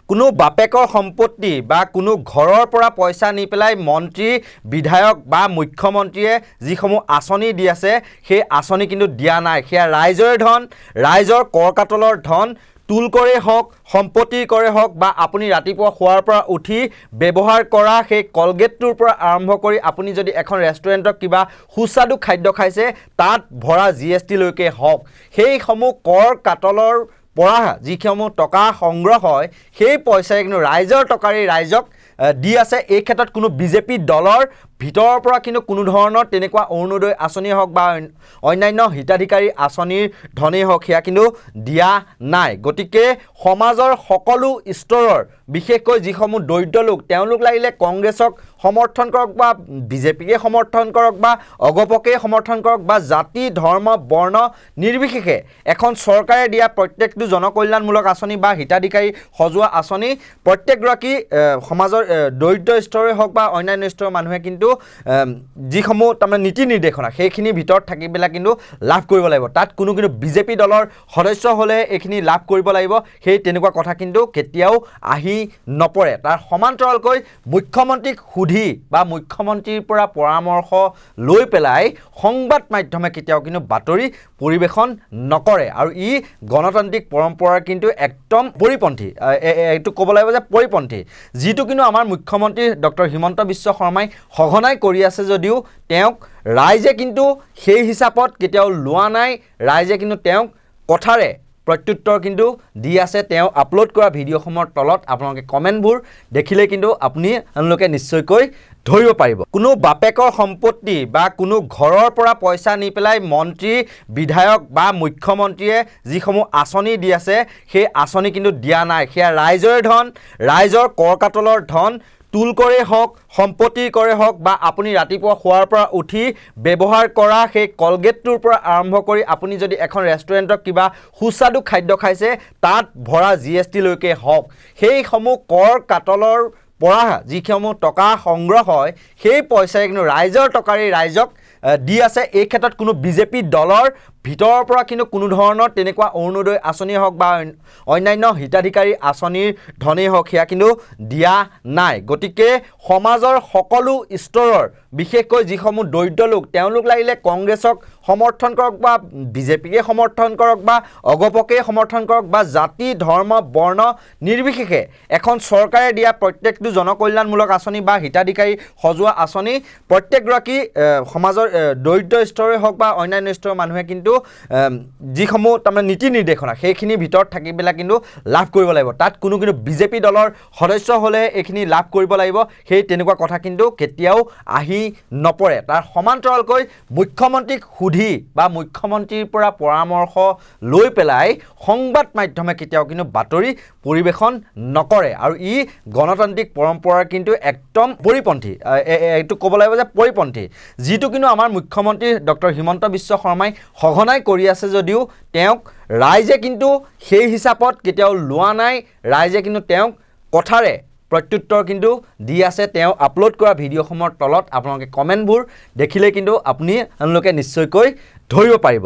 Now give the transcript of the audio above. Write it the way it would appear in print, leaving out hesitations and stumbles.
কোনো বাপেকৰ সম্পত্তি বা কোনো ঘৰৰ পৰা পইচা নি পেলাই মন্ত্ৰী বিধায়ক বা মুখ্যমন্ত্ৰীয়ে যিসমূহ আঁচনি দি আছে সেই আঁচনি কিন্তু দিয়া নাই। সেয়া ৰাইজৰ ধন, ৰাইজৰ কৰ কাটলৰ ধন, টুল কৰে হওক, সম্পত্তিৰ কৰে হওক বা আপুনি ৰাতিপুৱা শোৱাৰ পৰা উঠি ব্যৱহাৰ কৰা সেই কলগেটটোৰ পৰা আৰম্ভ কৰি আপুনি যদি এখন ৰেষ্টুৰেণ্টত কিবা সুস্বাদু খাদ্য খাইছে তাত ভৰা GST লৈকে হওক, সেইসমূহ কৰ কাটলৰ পৰা যিসমূহ টকা সংগ্ৰহ হয় সেই পইচাই কিন্তু ৰাইজৰ টকাৰে ৰাইজক দি আছে। এই ক্ষেত্ৰত কোনো বিজেপি দলৰ ভিতৰৰ পৰা কিন্তু কোনো ধৰণৰ তেনেকুৱা অৰুণোদয় আঁচনি হওক বা অন্যান্য হিতাধিকাৰী আঁচনিৰ ধনেই হওক সেয়া কিন্তু দিয়া নাই। গতিকে সমাজৰ সকলো স্তৰৰ বিশেষকৈ যিসমূহ দৰিদ্ৰ লোক তেওঁলোক লাগিলে কংগ্ৰেছক সমৰ্থন কৰক বা বিজেপিকে সমৰ্থন কৰক বা অগপকে সমৰ্থন কৰক বা জাতি ধৰ্ম বৰ্ণ নিৰ্বিশেষে এখন চৰকাৰে দিয়া প্ৰত্যেকটো জনকল্যাণমূলক আঁচনি বা হিতাধিকাৰী সজোৱা আঁচনি প্ৰত্যেকগৰাকী সমাজৰ দৰিদ্ৰ স্তৰে হওক বা অন্যান্য স্তৰৰ মানুহে কিন্তু যিসমূহ তাৰমানে নীতি নিৰ্দেশনা সেইখিনিৰ ভিতৰত থাকি পেলাই কিন্তু লাভ কৰিব লাগিব। তাত কোনো কিন্তু বিজেপি দলৰ সদস্য হ'লে এইখিনি লাভ কৰিব লাগিব সেই তেনেকুৱা কথা কিন্তু কেতিয়াও আহি নপৰে। তাৰ সমান্তৰালকৈ মুখ্যমন্ত্ৰীক সুধি বা মুখ্যমন্ত্ৰীৰ পৰা পৰামৰ্শ লৈ পেলাই সংবাদ মাধ্যমে কেতিয়াও কিন্তু বাতৰি পৰিৱেশন নকৰে আৰু ই গণতান্ত্ৰিক পৰম্পৰাৰ কিন্তু একদম পৰিপন্থী। এইটো ক'ব লাগিব যে পৰিপন্থী, যিটো কিন্তু আমাৰ মুখ্যমন্ত্ৰী ডক্টৰ হিমন্ত বিশ্ব শৰ্মাই সঘনাই কৰি আছে যদিও তেওঁক ৰাইজে কিন্তু সেই হিচাপত কেতিয়াও লোৱা নাই। ৰাইজে কিন্তু তেওঁক কথাৰে প্ৰত্যুত্তৰ কিন্তু দি আছে। তেওঁ আপলোড কৰা ভিডিঅ'সমূহৰ তলত আপোনালোকে কমেণ্টবোৰ দেখিলে কিন্তু আপোনালোকে নিশ্চয়কৈ ধৰিব পাৰিব। কোনো বাপেকৰ সম্পত্তি বা কোনো ঘৰৰ পৰা পইচা নি পেলাই মন্ত্ৰী বিধায়ক বা মুখ্যমন্ত্ৰীয়ে যিসমূহ আঁচনি দি আছে সেই আঁচনি কিন্তু দিয়া নাই। সেয়া ৰাইজৰ ধন, ৰাইজৰ কৰ কাটলৰ ধন, টুল কৰে হওক, সম্পত্তিৰ কৰে হওক বা আপুনি ৰাতিপুৱা শোৱাৰ পৰা উঠি ব্যৱহাৰ কৰা সেই কলগেটটোৰ পৰা আৰম্ভ কৰি আপুনি যদি এখন ৰেষ্টুৰেণ্টত কিবা সুস্বাদু খাদ্য খাইছে তাত ভৰা GST লৈকে হওক, সেইসমূহ কৰ কাটলৰ পৰা যিসমূহ টকা সংগ্ৰহ হয় সেই পইচাই কিন্তু ৰাইজৰ টকাৰে ৰাইজক দি আছে। এই ক্ষেত্ৰত কোনো বিজেপি দলৰ ভিতৰৰ পৰা কিন্তু কোনো ধৰণৰ তেনেকুৱা অৰুণোদয় আঁচনি হওক বা অন্যান্য হিতাধিকাৰী আঁচনিৰ ধনেই হওক সেয়া কিন্তু দিয়া নাই। গতিকে সমাজৰ সকলো স্তৰৰ বিশেষকৈ যিসমূহ দৰিদ্ৰ লোক তেওঁলোক লাগিলে কংগ্ৰেছক সমৰ্থন কৰক বা বিজেপিকে সমৰ্থন কৰক বা অগপকে সমৰ্থন কৰক বা জাতি ধৰ্ম বৰ্ণ নিৰ্বিশেষে এখন চৰকাৰে দিয়া প্ৰত্যেকটো জনকল্যাণমূলক আঁচনি বা হিতাধিকাৰী সজোৱা আঁচনি প্ৰত্যেকগৰাকী সমাজৰ দৰিদ্ৰ স্তৰে হওক বা অন্যান্য স্তৰৰ মানুহে কিন্তু যিসমূহ তাৰমানে নীতি নিৰ্দেশনা সেইখিনিৰ ভিতৰত থাকি পেলাই কিন্তু লাভ কৰিব লাগিব। তাত কোনো কিন্তু বিজেপি দলৰ সদস্য হ'লে এইখিনি লাভ কৰিব লাগিব সেই তেনেকুৱা কথা কিন্তু কেতিয়াও আহি নপৰে। তাৰ সমান্তৰালকৈ মুখ্যমন্ত্ৰীক সুধি বা মুখ্যমন্ত্ৰীৰ পৰা পৰামৰ্শ লৈ পেলাই সংবাদ মাধ্যমে কেতিয়াও কিন্তু বাতৰি পৰিৱেশন নকৰে আৰু ই গণতান্ত্ৰিক পৰম্পৰাৰ কিন্তু একদম পৰিপন্থী। এইটো ক'ব লাগিব যে পৰিপন্থী, যিটো কিন্তু আমাৰ মুখ্যমন্ত্ৰী ডক্টৰ হিমন্ত বিশ্ব শৰ্মাই সঘনাই কৰি আছে যদিও তেওঁক ৰাইজে কিন্তু সেই হিচাপত কেতিয়াও লোৱা নাই। ৰাইজে কিন্তু তেওঁক কথাৰে প্ৰত্যুত্তৰ কিন্তু দি আছে। তেওঁ আপলোড কৰা ভিডিঅ'সমূহৰ তলত আপোনালোকে কমেণ্টবোৰ দেখিলে কিন্তু আপোনালোকে নিশ্চয়কৈ ধৰিব পাৰিব।